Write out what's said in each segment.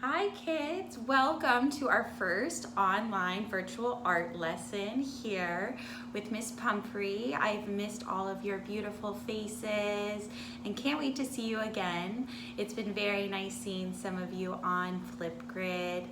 Hi kids, welcome to our first online virtual art lesson here with Miss Pumphrey. I've missed all of your beautiful faces and can't wait to see you again. It's been very nice seeing some of you on Flipgrid,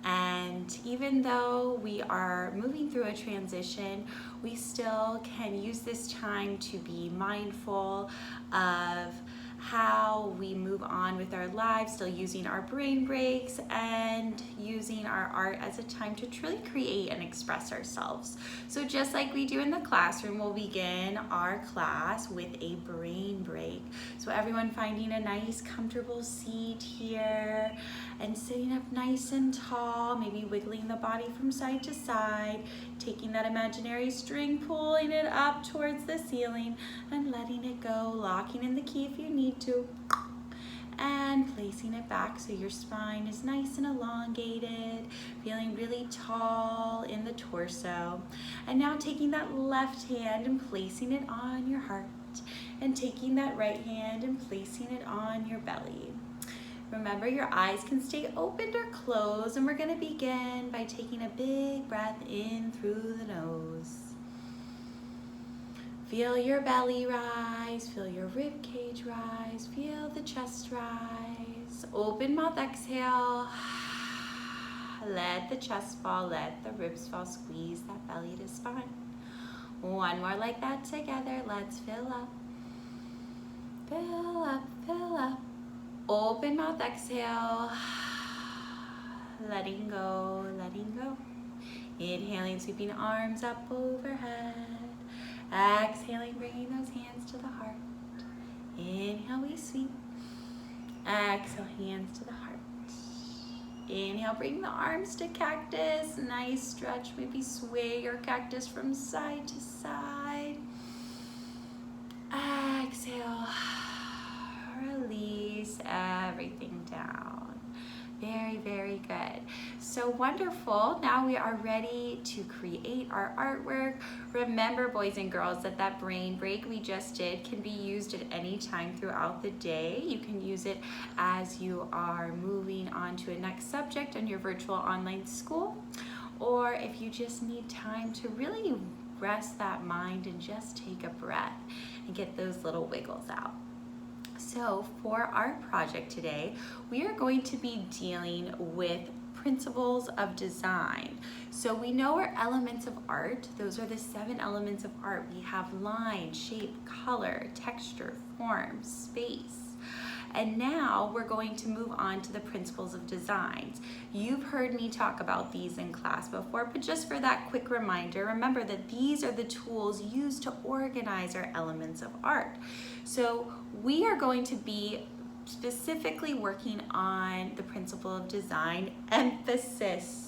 and even though we are moving through a transition, we still can use this time to be mindful of how we move on with our lives, still using our brain breaks and using our art as a time to truly create and express ourselves. So just like we do in the classroom, we'll begin our class with a brain break. So everyone finding a nice comfortable seat here and sitting up nice and tall, maybe wiggling the body from side to side, taking that imaginary string, pulling it up towards the ceiling and letting it go, locking in the key if you need to, and placing it back so your spine is nice and elongated, feeling really tall in the torso. And now taking that left hand and placing it on your heart, and taking that right hand and placing it on your belly. Remember, your eyes can stay open or closed, and we're going to begin by taking a big breath in through the nose. Feel your belly rise, feel your rib cage rise, feel the chest rise. Open mouth exhale. Let the chest fall, let the ribs fall, squeeze that belly to spine. One more like that together. Let's fill up. Fill up, fill up. Open mouth exhale. Letting go, letting go. Inhaling, sweeping arms up overhead. Exhaling, bringing those hands to the heart. Inhale, we sweep. Exhale, hands to the heart. Inhale, bring the arms to cactus. Nice stretch. Maybe sway your cactus from side to side. Exhale. Release everything down. Very, very good. So wonderful. Now we are ready to create our artwork. Remember, boys and girls, that brain break we just did can be used at any time throughout the day. You can use it as you are moving on to a next subject on your virtual online school, or if you just need time to really rest that mind and just take a breath and get those little wiggles out. So for our project today, we are going to be dealing with principles of design. So we know our elements of art. Those are the 7 elements of art. We have line, shape, color, texture, form, space. And now we're going to move on to the principles of designs. You've heard me talk about these in class before, but just for that quick reminder, remember that these are the tools used to organize our elements of art. So we are going to be specifically working on the principle of design, emphasis.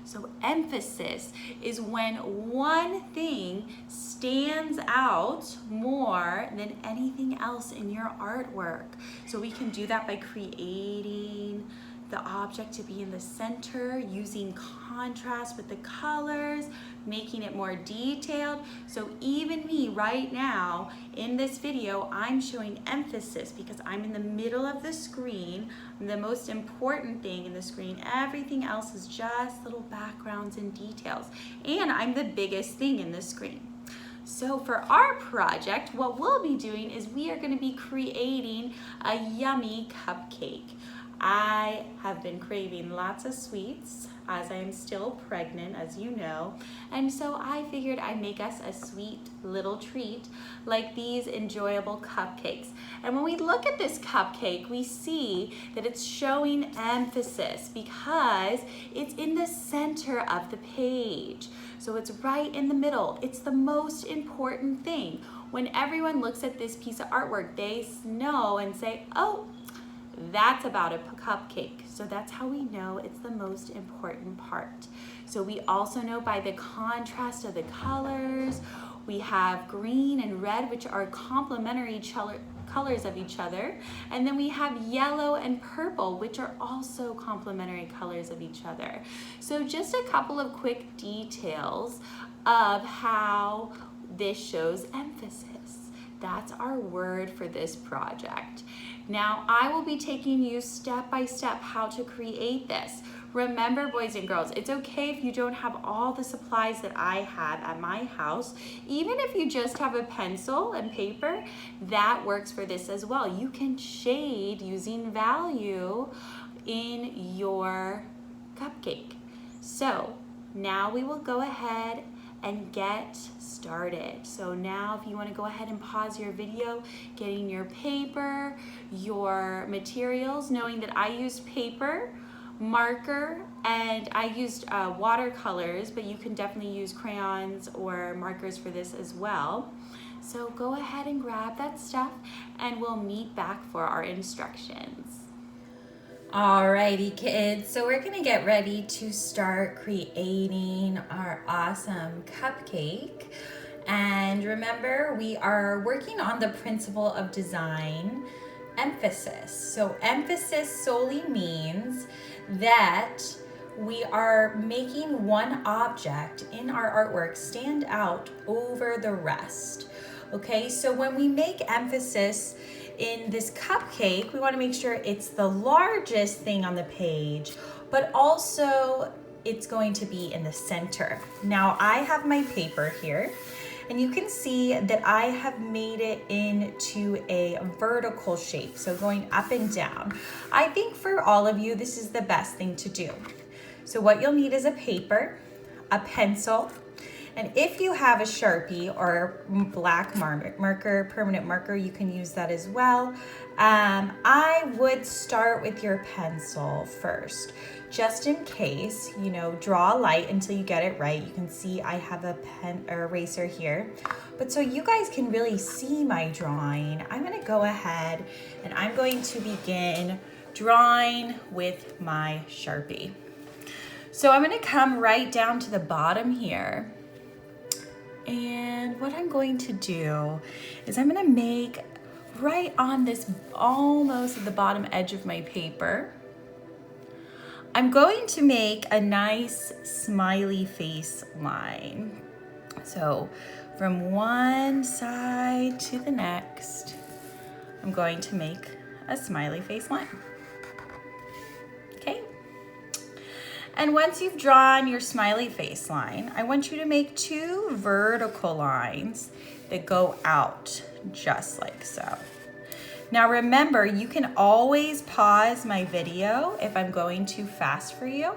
So emphasis is when one thing stands out more than anything else in your artwork. So we can do that by creating the object to be in the center, using contrast with the colors, making it more detailed. So even me right now in this video, I'm showing emphasis because I'm in the middle of the screen. I'm the most important thing in the screen. Everything else is just little backgrounds and details. And I'm the biggest thing in the screen. So for our project, what we'll be doing is we are going to be creating a yummy cupcake. I have been craving lots of sweets as I am still pregnant, as you know, and so I figured I'd make us a sweet little treat like these enjoyable cupcakes. And when we look at this cupcake, we see that it's showing emphasis because it's in the center of the page. So it's right in the middle. It's the most important thing. When everyone looks at this piece of artwork, they know and say, oh, that's about a cupcake. So that's how we know it's the most important part. So we also know by the contrast of the colors. We have green and red, which are complementary colors of each other. And then we have yellow and purple, which are also complementary colors of each other. So just a couple of quick details of how this shows emphasis. That's our word for this project. Now I will be taking you step by step how to create this. Remember, boys and girls, it's okay if you don't have all the supplies that I had at my house. Even if you just have a pencil and paper, that works for this as well. You can shade using value in your cupcake. So now we will go ahead and get started. So now if you want to go ahead and pause your video, getting your paper, your materials, knowing that I used paper, marker, and I used watercolors, but you can definitely use crayons or markers for this as well. So go ahead and grab that stuff and we'll meet back for our instructions. Alrighty kids, so we're gonna get ready to start creating our awesome cupcake. And remember, we are working on the principle of design emphasis. So emphasis solely means that we are making one object in our artwork stand out over the rest. Okay, so when we make emphasis in this cupcake, we want to make sure it's the largest thing on the page, but also it's going to be in the center. Now I have my paper here, and you can see that I have made it into a vertical shape, so going up and down. I think for all of you, this is the best thing to do. So what you'll need is a paper, a pencil, and if you have a Sharpie or black marker, permanent marker, you can use that as well. I would start with your pencil first, just in case, you know, draw a light until you get it right. You can see I have a pen or eraser here. But so you guys can really see my drawing, I'm gonna go ahead and I'm going to begin drawing with my Sharpie. So I'm gonna come right down to the bottom here. And what I'm going to do is I'm gonna make right on this, almost at the bottom edge of my paper, I'm going to make a nice smiley face line. So from one side to the next, I'm going to make a smiley face line. Okay. And once you've drawn your smiley face line, I want you to make two vertical lines that go out just like so. Now remember, you can always pause my video if I'm going too fast for you,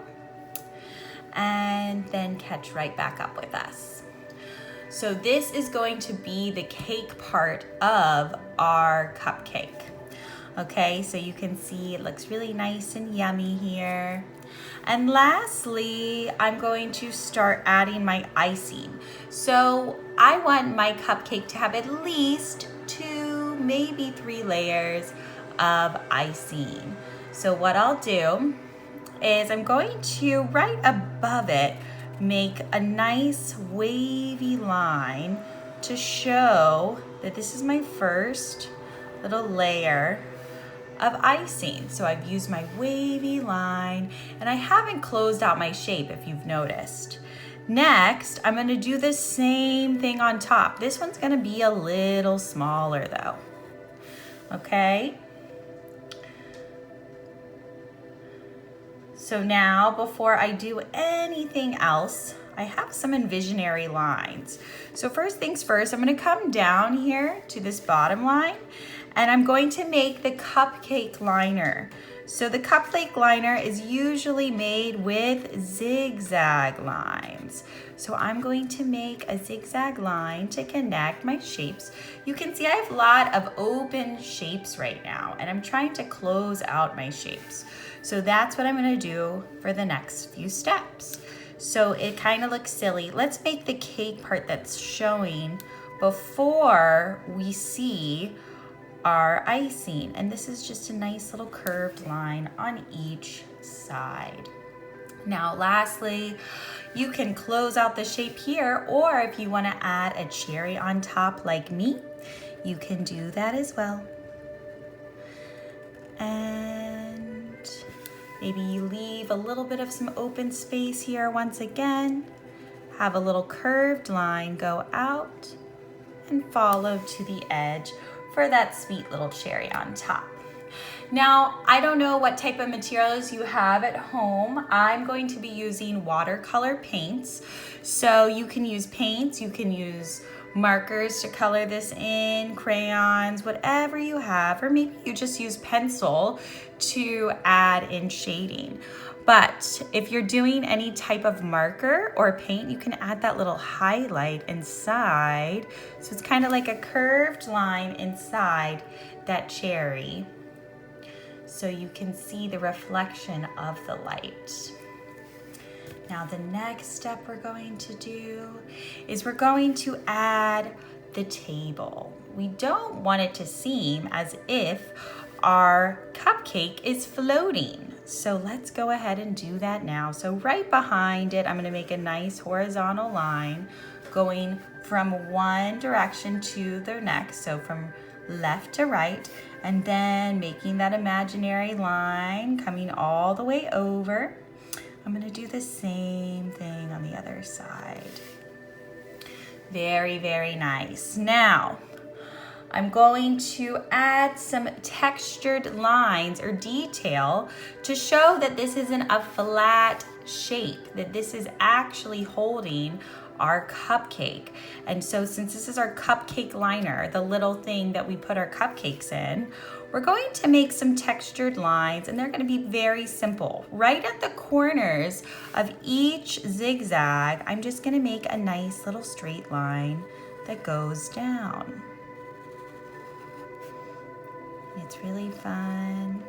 and then catch right back up with us. So this is going to be the cake part of our cupcake. Okay, so you can see it looks really nice and yummy here. And lastly, I'm going to start adding my icing. So I want my cupcake to have at least 2, maybe 3 layers of icing. So what I'll do is I'm going to, right above it, make a nice wavy line to show that this is my first little layer of icing. So I've used my wavy line and I haven't closed out my shape, if you've noticed. Next, I'm gonna do the same thing on top. This one's gonna be a little smaller though, okay? So now, before I do anything else, I have some envisionary lines. So first things first, I'm gonna come down here to this bottom line and I'm going to make the cupcake liner. So the cupcake liner is usually made with zigzag lines. So I'm going to make a zigzag line to connect my shapes. You can see I have a lot of open shapes right now and I'm trying to close out my shapes. So that's what I'm gonna do for the next few steps. So it kind of looks silly. Let's make the cake part that's showing before we see our icing. And this is just a nice little curved line on each side. Now, lastly, you can close out the shape here, or if you want to add a cherry on top like me, you can do that as well. And maybe you leave a little bit of some open space here once again. Have a little curved line go out and follow to the edge for that sweet little cherry on top. Now, I don't know what type of materials you have at home. I'm going to be using watercolor paints. So you can use paints, you can use markers to color this in, crayons, whatever you have, or maybe you just use pencil to add in shading. But if you're doing any type of marker or paint, you can add that little highlight inside. So it's kind of like a curved line inside that cherry, so you can see the reflection of the light. Now the next step we're going to do is we're going to add the table. We don't want it to seem as if our cupcake is floating. So let's go ahead and do that now. So right behind it, I'm gonna make a nice horizontal line going from one direction to the next. So from left to right, and then making that imaginary line coming all the way over. I'm gonna do the same thing on the other side. Very, very nice. Now, I'm going to add some textured lines or detail to show that this isn't a flat shape, that this is actually holding our cupcake. And so since this is our cupcake liner, the little thing that we put our cupcakes in, we're going to make some textured lines, and they're going to be very simple. Right at the corners of each zigzag, I'm just going to make a nice little straight line that goes down. It's really fun.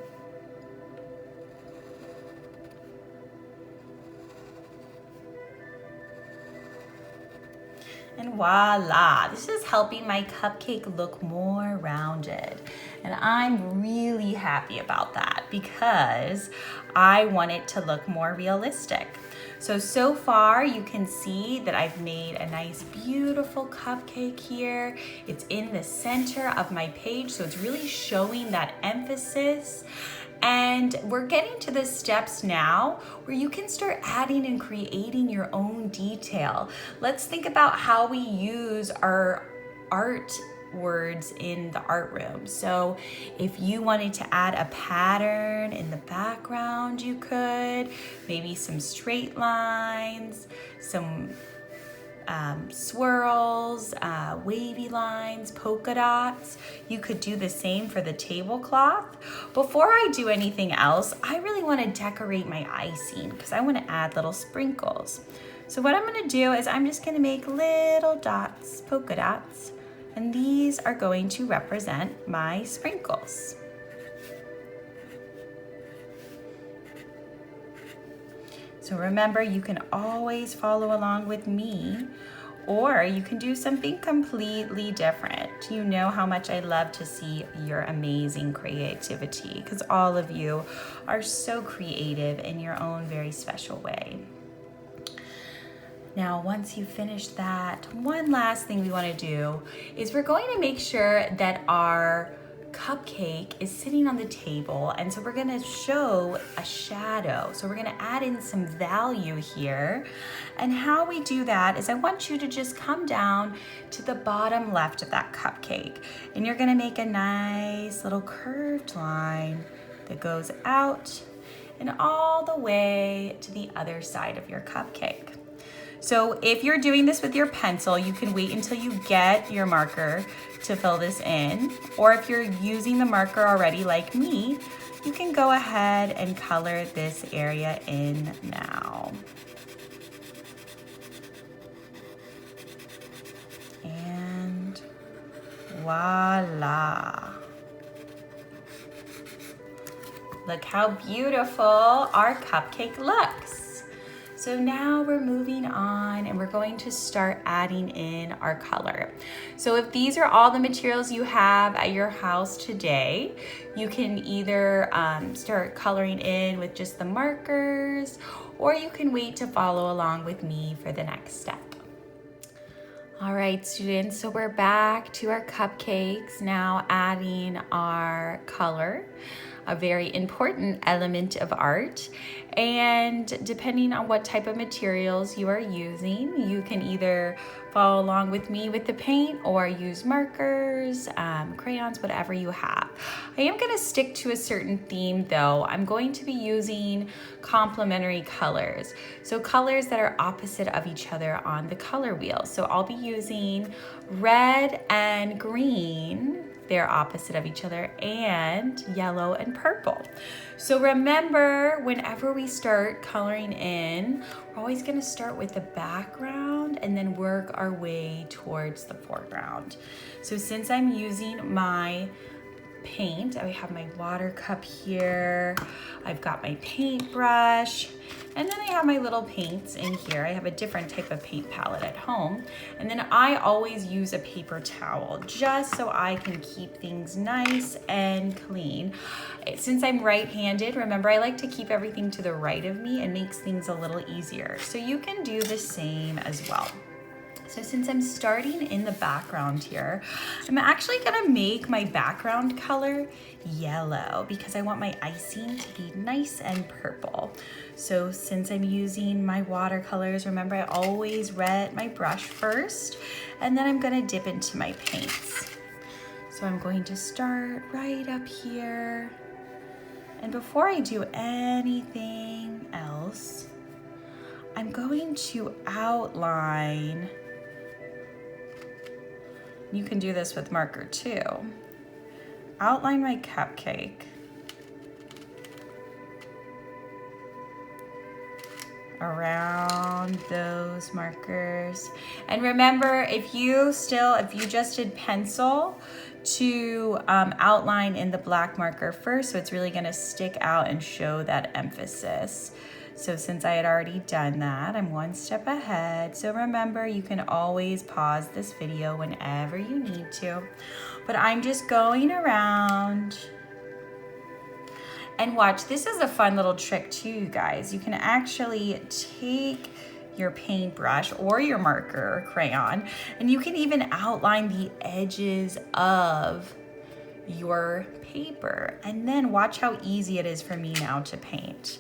And voila, this is helping my cupcake look more rounded. And I'm really happy about that because I want it to look more realistic. So far you can see that I've made a nice, beautiful cupcake here. It's in the center of my page, so it's really showing that emphasis. And we're getting to the steps now where you can start adding and creating your own detail. Let's think about how we use our art words in the art room. So if you wanted to add a pattern in the background, you could. Maybe some straight lines, some swirls, wavy lines, polka dots. You could do the same for the tablecloth. Before I do anything else, I really want to decorate my icing because I want to add little sprinkles. So what I'm going to do is I'm just going to make little dots, polka dots, and these are going to represent my sprinkles. So remember, you can always follow along with me, or you can do something completely different. You know how much I love to see your amazing creativity because all of you are so creative in your own very special way. Now, once you finish that, one last thing we want to do is we're going to make sure that our cupcake is sitting on the table, and so we're going to show a shadow. So we're going to add in some value here. And how we do that is I want you to just come down to the bottom left of that cupcake, and you're going to make a nice little curved line that goes out and all the way to the other side of your cupcake. So if you're doing this with your pencil, you can wait until you get your marker to fill this in. Or if you're using the marker already like me, you can go ahead and color this area in now. And voila. Look how beautiful our cupcake looks. So now we're moving on and we're going to start adding in our color. So if these are all the materials you have at your house today, you can either start coloring in with just the markers, or you can wait to follow along with me for the next step. All right, students, so we're back to our cupcakes, now adding our color. a very important element of art. And depending on what type of materials you are using, you can either follow along with me with the paint or use markers, crayons, whatever you have. I am going to stick to a certain theme though. I'm going to be using complementary colors. So colors that are opposite of each other on the color wheel. So I'll be using red and green. They're opposite of each other, and yellow and purple. So remember, whenever we start coloring in, we're always gonna start with the background and then work our way towards the foreground. So since I'm using my paint, I have my water cup here, I've got my paintbrush, and then I have my little paints in here. I have a different type of paint palette at home. And then I always use a paper towel just so I can keep things nice and clean. Since I'm right-handed, remember I like to keep everything to the right of me. It makes things a little easier. So you can do the same as well. So since I'm starting in the background here, I'm actually gonna make my background color yellow because I want my icing to be nice and purple. So since I'm using my watercolors, remember I always wet my brush first, and then I'm gonna dip into my paints. So I'm going to start right up here. And before I do anything else, I'm going to outline. You can do this with marker too. Outline my cupcake around those markers. And remember, if you just did pencil, to outline in the black marker first, so it's really gonna stick out and show that emphasis. So since I had already done that, I'm one step ahead. So remember, you can always pause this video whenever you need to. But I'm just going around. And watch, this is a fun little trick too, you guys. You can actually take your paintbrush or your marker or crayon, and you can even outline the edges of your paper. And then watch how easy it is for me now to paint.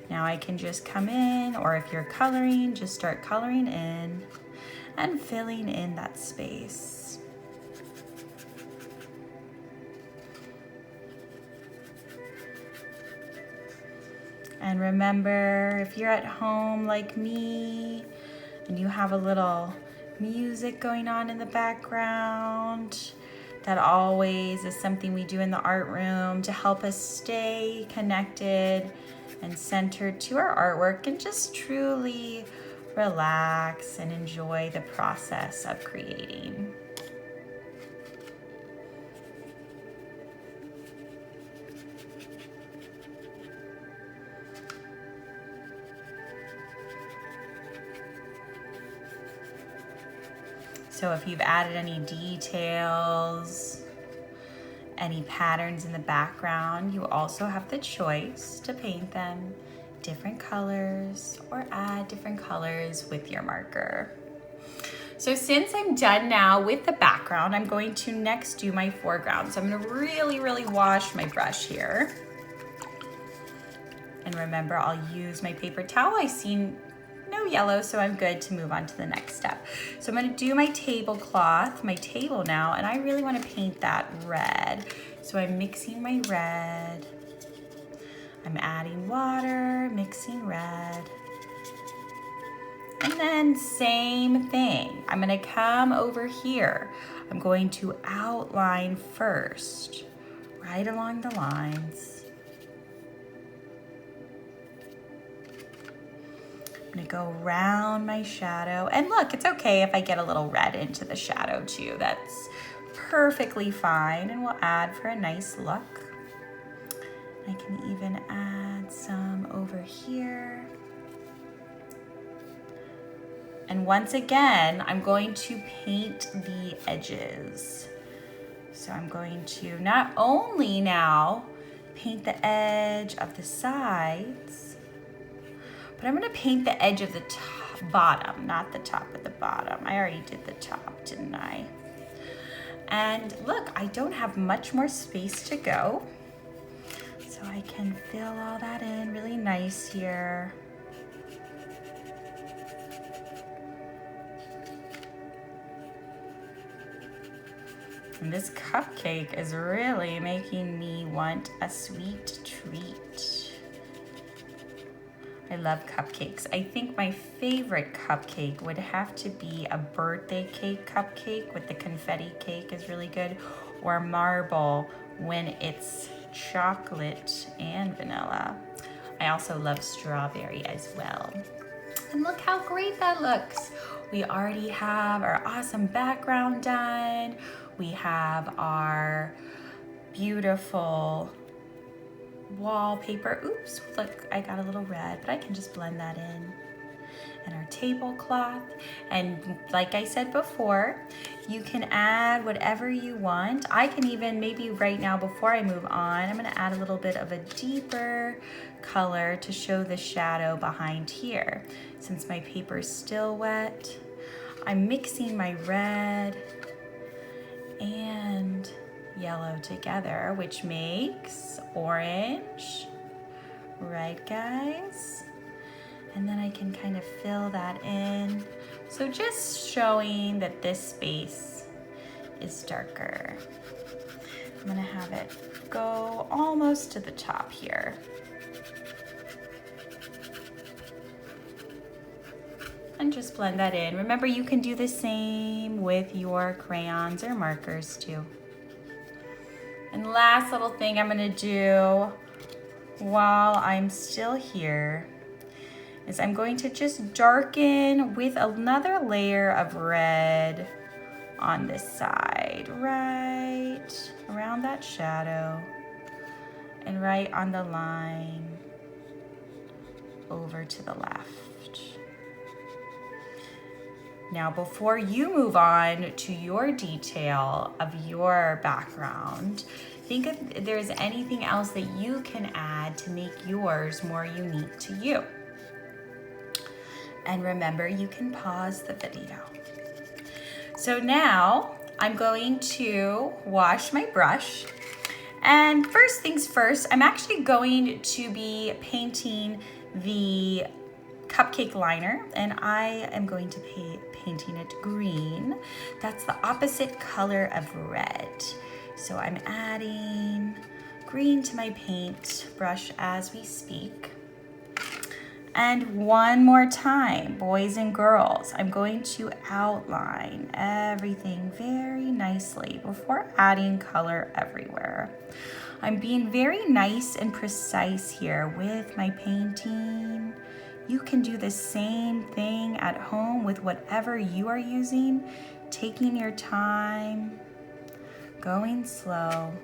Now I can just come in, or if you're coloring, just start coloring in and filling in that space. And remember, if you're at home like me and you have a little music going on in the background, that always is something we do in the art room to help us stay connected and centered to our artwork and just truly relax and enjoy the process of creating. So if you've added any details, any patterns in the background, you also have the choice to paint them different colors or add different colors with your marker. So since I'm done now with the background, I'm going to next do my foreground. So I'm gonna really wash my brush here. And remember, I'll use my paper towel. I see no yellow, so I'm good to move on to the next step. So I'm gonna do my tablecloth, my table now, and I really wanna paint that red. So I'm mixing my red. I'm adding water, mixing red. And then same thing. I'm gonna come over here. I'm going to outline first, right along the lines. I'm gonna go around my shadow. And look, it's okay if I get a little red into the shadow too. That's perfectly fine, and we'll add for a nice look. I can even add some over here. And once again, I'm going to paint the edges. So I'm going to not only now paint the edge of the sides, but I'm gonna paint the edge of the bottom, not the top of the bottom. I already did the top, didn't I? And look, I don't have much more space to go. So I can fill all that in really nice here. And this cupcake is really making me want a sweet treat. I love cupcakes. I think my favorite cupcake would have to be a birthday cake cupcake with the confetti cake is really good, or marble when it's chocolate and vanilla. I also love strawberry as well. And look how great that looks. We already have our awesome background done. We have our beautiful wallpaper. Oops, look, I got a little red, but I can just blend that in. And our tablecloth. And like I said before, you can add whatever you want. I can even, maybe right now before I move on, I'm gonna add a little bit of a deeper color to show the shadow behind here. Since my paper is still wet, I'm mixing my red and yellow together, which makes orange, right guys? And then I can kind of fill that in. So just showing that this space is darker. I'm gonna have it go almost to the top here. And just blend that in. Remember, you can do the same with your crayons or markers too. And last little thing I'm gonna do while I'm still here is I'm going to just darken with another layer of red on this side, right around that shadow and right on the line over to the left. Now, before you move on to your detail of your background, think if there's anything else that you can add to make yours more unique to you. And remember, you can pause the video. So now I'm going to wash my brush. And first things first, I'm actually going to be painting the cupcake liner, and I am going to be painting it green. That's the opposite color of red. So I'm adding green to my paint brush as we speak. And one more time, boys and girls, I'm going to outline everything very nicely before adding color everywhere. I'm being very nice and precise here with my painting. You can do the same thing at home with whatever you are using, taking your time, going slow.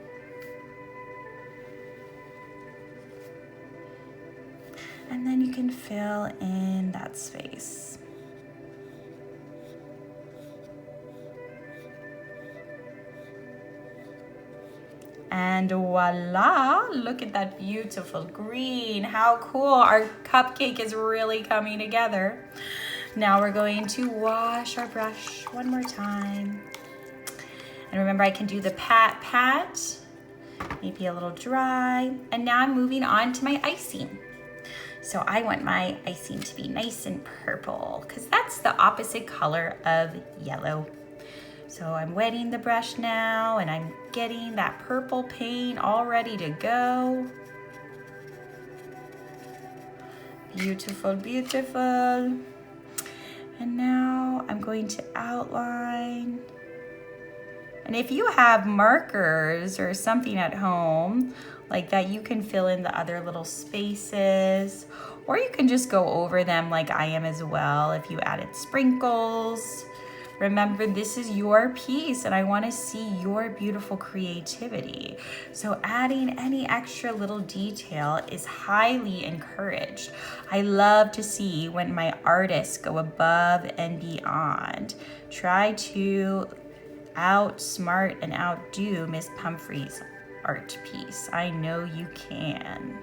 And then you can fill in that space. And voila, look at that beautiful green. How cool, our cupcake is really coming together. Now we're going to wash our brush one more time. And remember, I can do the pat, maybe a little dry. And now I'm moving on to my icing. So I want my icing to be nice and purple because that's the opposite color of yellow. So I'm wetting the brush now and I'm getting that purple paint all ready to go. Beautiful, beautiful. And now I'm going to outline. And if you have markers or something at home like that, you can fill in the other little spaces, or you can just go over them like I am as well if you added sprinkles. Remember, this is your piece and I want to see your beautiful creativity. So adding any extra little detail is highly encouraged. I love to see when my artists go above and beyond. Try to outsmart and outdo Miss Pumphrey's art piece. I know you can.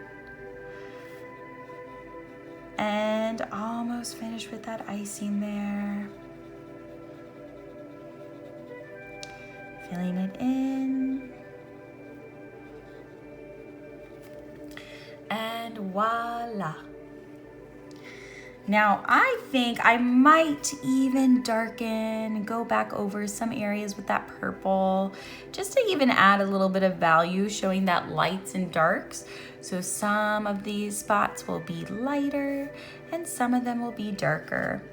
And almost finished with that icing there. Filling it in. And voila. Now I think I might even darken, go back over some areas with that purple, just to even add a little bit of value, showing that lights and darks. So some of these spots will be lighter and some of them will be darker.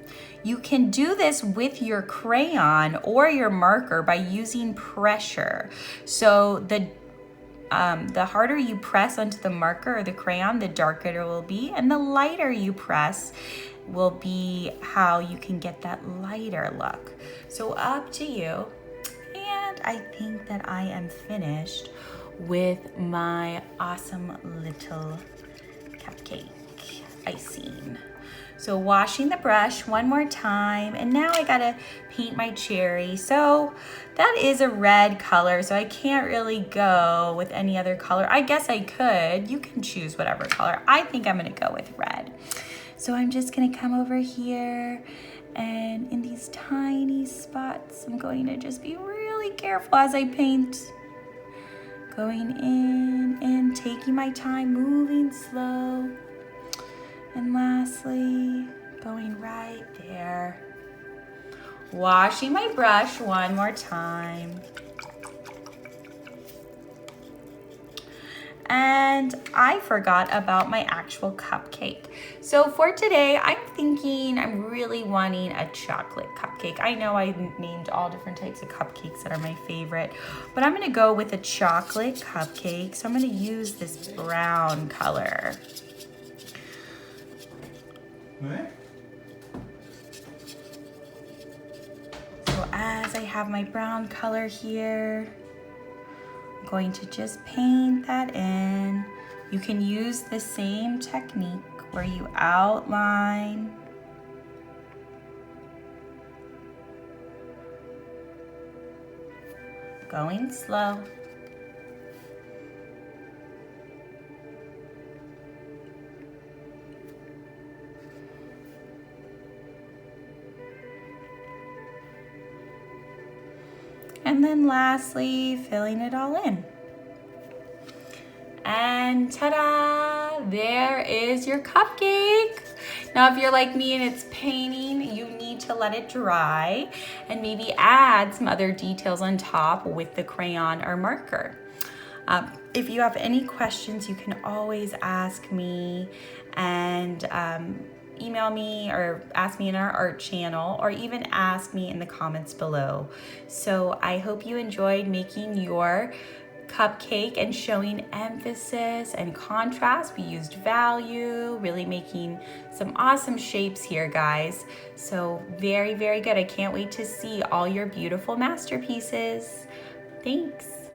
You can do this with your crayon or your marker by using pressure. So the harder you press onto the marker or the crayon, the darker it will be, and the lighter you press will be how you can get that lighter look. So up to you. And I think that I am finished with my awesome little cupcake icing. So washing the brush one more time, and now I gotta paint my cherry. So that is a red color, so I can't really go with any other color. I guess I could. You can choose whatever color. I think I'm gonna go with red. So I'm just gonna come over here, and in these tiny spots, I'm going to just be really careful as I paint. Going in and taking my time, moving slow. And lastly, going right there. Washing my brush one more time. And I forgot about my actual cupcake. So for today, I'm really wanting a chocolate cupcake. I know I named all different types of cupcakes that are my favorite, but I'm gonna go with a chocolate cupcake. So I'm gonna use this brown color. So as I have my brown color here, I'm going to just paint that in. You can use the same technique where you outline, going slow. And then lastly, filling it all in. And ta-da, there is your cupcake. Now, if you're like me and it's painting, you need to let it dry and maybe add some other details on top with the crayon or marker. If you have any questions, you can always ask me, and email me or ask me in our art channel, or even ask me in the comments below. So I hope you enjoyed making your cupcake and showing emphasis and contrast. We used value, really making some awesome shapes here, guys. So very, very good. I can't wait to see all your beautiful masterpieces. Thanks.